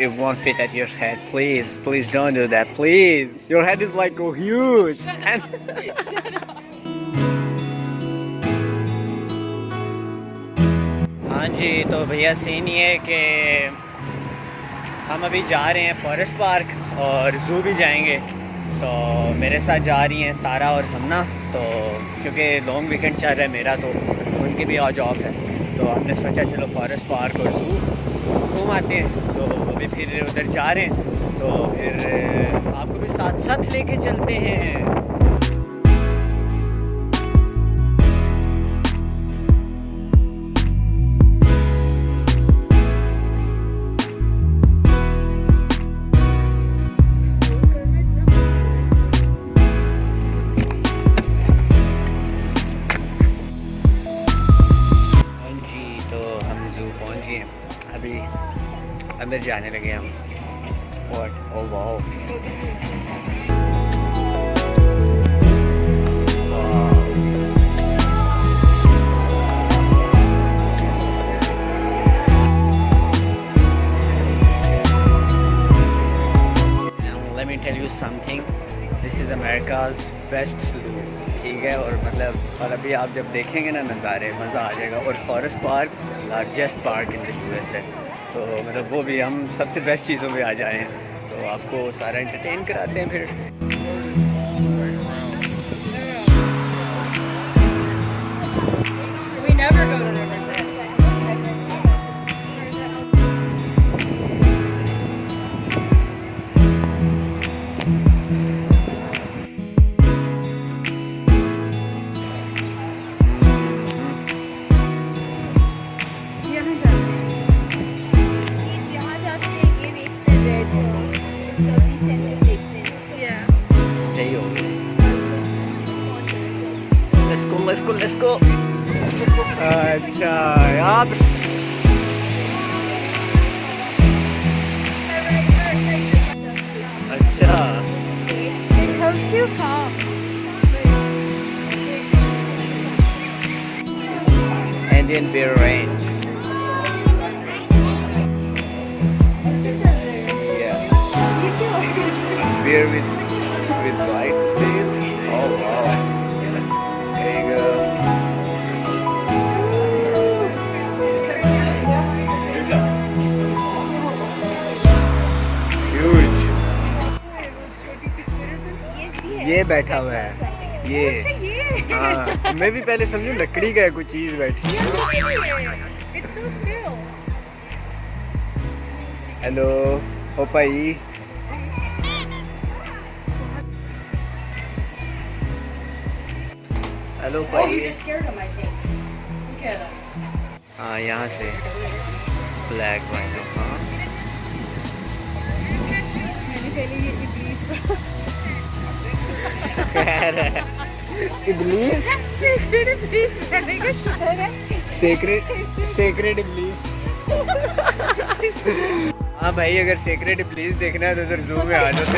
it won't fit at your head. Please don't do that. Please, your head is like so huge. And हाँ जी, तो भैया scene ये है कि हम अभी जा रहे हैं फॉरेस्ट पार्क और ज़ू भी जाएंगे। तो मेरे साथ जा रही हैं सारा और हमना, तो क्योंकि लॉन्ग वीकेंड चल रहा है मेरा, तो उनकी भी आज ऑफ है। तो हमने सोचा चलो फॉरेस्ट पार्क और ज़ू घूम आते हैं। तो अभी फिर उधर जा रहे हैं, तो फिर आपको भी साथ साथ लेके चलते हैं। अभी अंदर जाने लगे हम। Oh wow, let me tell you something, this is America's best zoo, ठीक है। और मतलब और अभी आप जब देखेंगे ना नज़ारे, मज़ा आ जाएगा। और forest park largest park in the US है, तो मतलब वो भी हम सबसे बेस्ट चीज़ों में आ जाए हैं, तो आपको सारा एंटरटेन कराते हैं फिर। We never go to Riverside. Let's go. अच्छा यार, अच्छा It comes too calm. Indian beer range. Yeah, beer with white face. Oh wow. There you go. Huge. ये बैठा हुआ है, ये हाँ, मैं भी पहले समझूं लकड़ी का है कोई चीज बैठी। हेलो ओ भाई, हेलो भाई। हाँ यहाँ से ब्लैक वाइन। हाँ इब्लीस, सेक्रेड इब्लीस। हाँ भाई, अगर सेक्रेड इब्लीस देखना है तो उधर जू में आ जाओ।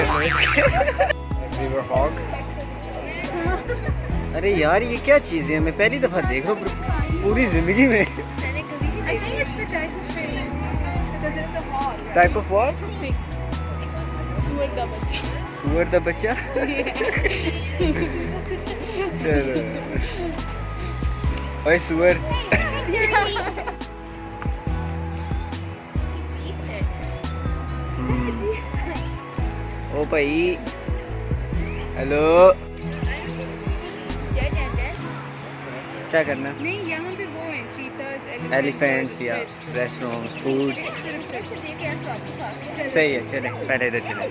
अरे यार ये क्या चीज़ है, मैं पहली दफ़ा देख रहा हूँ पूरी ज़िंदगी में। Type of what? सुअर दा बच्चा। चलो ओए सुअर। ओ भाई हेलो, क्या करना? नहीं, यहाँ पे वो हैं चीतास, एलिफेंट्स या रेस्टोरेंट्स, फूड। सही है, चले पहले इधर चले।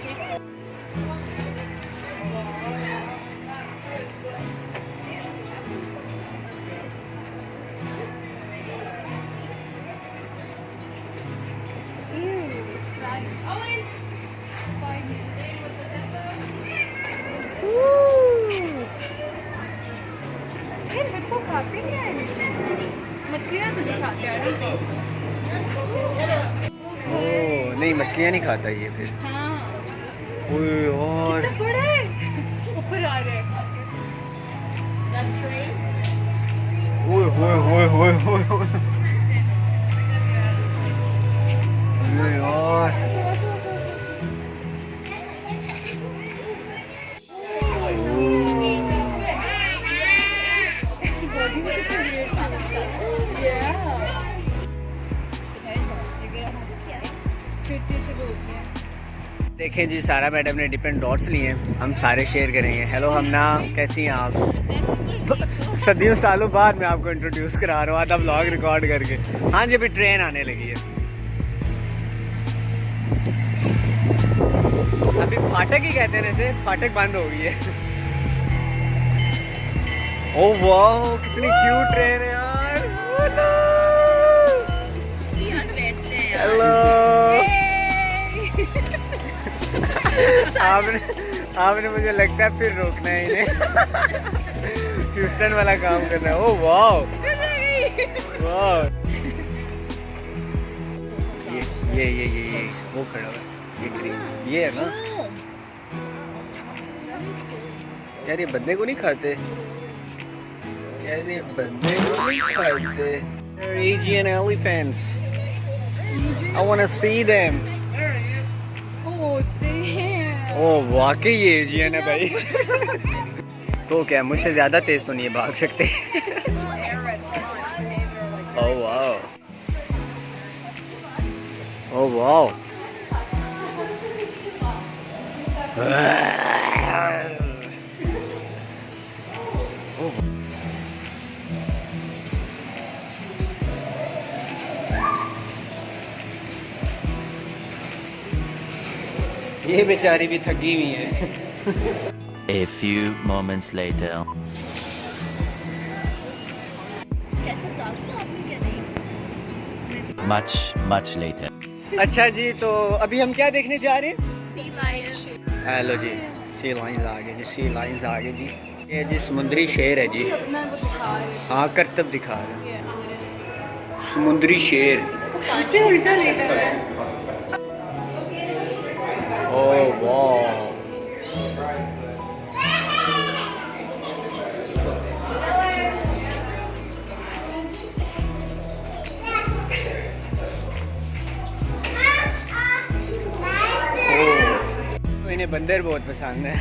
मछलियाँ तो नहीं खाते हैं। ओह नहीं, मछलियाँ नहीं खाता ये फिर। हाँ। ओए और बड़ा है, ऊपर आ रहे हैं। ओए होए होए होए होए होए यार। छुट्टी से बोलती है। देखें जी, सारा मैडम ने डिफरेंट डॉट्स लिए हैं, हम सारे शेयर करेंगे। हेलो हमना, कैसी हैं आप? सदियों सालों बाद मैं आपको इंट्रोड्यूस करा रहा हूँ आधा व्लॉग रिकॉर्ड करके। हाँ जी, अभी ट्रेन आने लगी है। अभी फाटक ही कहते हैं इसे, फाटक बंद हो गई है। ओह वाह, कितनी क्यूट ट्रेन है यार। हेलो। आपने मुझे लगता है फिर रोकना है इन्हें। ह्यूस्टन वाला काम करना है। ओह वाह वाह। ये वो खड़ा हुआ है, ये ग्रीन, ये है ना यार। ये बंदे को नहीं खाते यार, ये बंदे को नहीं खाते। Asian elephants. I want to see them. Oh damn. ओह वाकई ये एशियन है भाई। तो क्या मुझसे ज़्यादा तेज तो नहीं है, भाग सकते। ओह वाह, ओह वाह। ये बेचारी भी थकी हुई है। A few moments later. Much later. अच्छा जी, तो अभी हम क्या देखने जा रहे हैं? Sea lion. हेलो जी, सी लाइन्स आ गए जी, सी लाइन्स आ गए जी। ये जी समुद्री शेर है जी। अपना वो दिखा रहे हैं। हाँ, करतब दिखा रहे हैं। ये आगे। समुद्री शेर। इसे उल्टा लेटा है। ओह वाह। इन्हें बंदर बहुत पसंद है।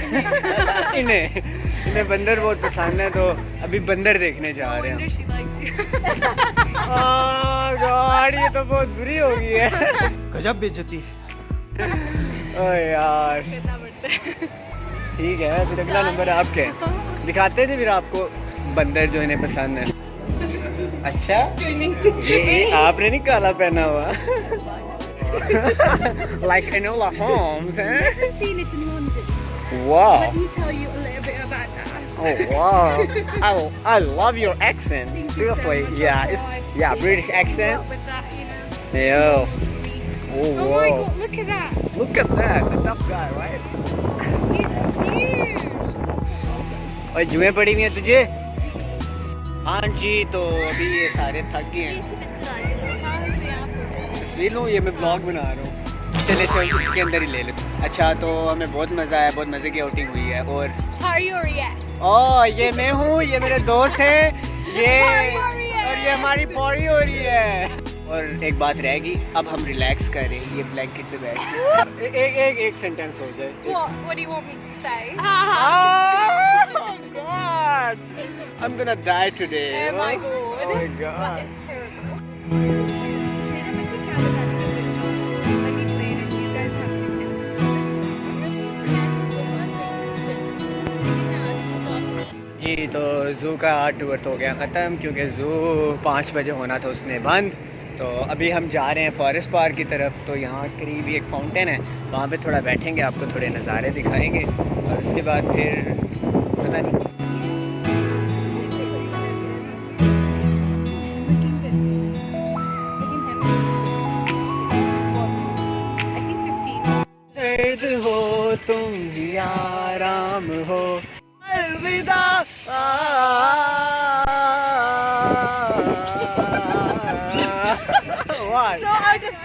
इन्हें बंदर बहुत पसंद है, तो अभी बंदर देखने जा रहे हैं। She likes you. गॉड, ये तो बहुत बुरी हो गई है। गजब बेइज्जती। ओह यार, कितना बढ़ता है। ठीक है, फिर अगला नंबर आपके। दिखाते थे फिर आपको बंदर जो इन्हें पसंद है। अच्छा, ये आपने नहीं काला पहना हुआ? Like Enola Holmes, eh? I haven't seen it in London. Wow. Let me tell you a little bit about that. Oh wow. I love your accent. Thank you so Seriously. much. Yeah, it's British Well, accent. with that, you know. Yeah. Oh Oh my wow. god, look at that. Look at that. The tough guy, right? It's huge. और जुएं पड़ी हुई हैं तुझे? हाँ जी, तो अभी ये सारे थक गए हैं। कहाँ से यहाँ पर? तस्वीर लूँ, ये मैं ब्लॉग बना रहा हूँ। चले इसके अंदर ही ले लो। अच्छा, तो हमें बहुत मज़ा आया, बहुत मज़े की आउटिंग हुई है। और ओह, ये मैं हूँ, ये मेरे दोस्त हैं, ये और ये हमारी पौड़ी हो रही है। और एक बात रहेगी, अब हम रिलैक्स करें ये ब्लैंकेट पे बैठ के। एक सेंटेंस हो जाए। What do you want me to say? Oh God, I'm gonna die today. Oh my god. Oh my God. That is terrible. Let me play it and you guys have to guess. जी, तो zoo का tour तो हो गया ख़त्म, क्योंकि zoo 5 बजे होना था, उसने बंद। तो अभी हम जा रहे हैं फॉरेस्ट पार्क की तरफ। तो यहाँ करीब ही एक फाउंटेन है, वहाँ पे थोड़ा बैठेंगे, आपको थोड़े नज़ारे दिखाएंगे, और उसके बाद फिर पता नहीं। दर्द हो तुम ही आराम हो, अलविदा। What? So I just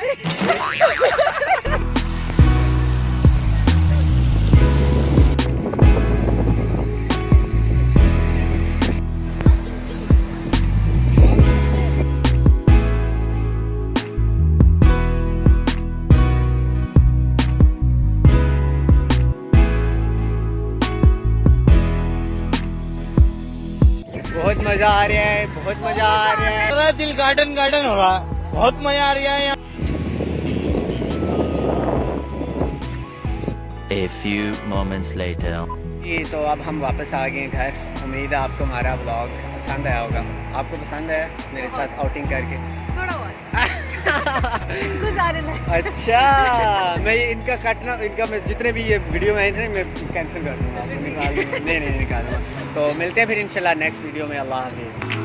बहुत मजा आ रहा है, बहुत मजा आ रहा है। दिल गार्डन गार्डन हो रहा है, बहुत मजा आ रहा है यहाँ। A few moments later. जी तो अब हम वापस आ गए हैं घर। उम्मीद है आपको हमारा व्लॉग पसंद आया होगा। आपको पसंद है मेरे साथ आउटिंग करके? थोड़ा बहुत गुजारे लायक। अच्छा, मैं इनका काटना, इनका मैं जितने भी ये वीडियो में आए थे मैं कैंसिल कर दूँगा, निकाल दूँगा। नहीं निकालूंगा। तो मिलते हैं फिर इंशाल्लाह नेक्स्ट वीडियो में। अल्लाह हाफिज़।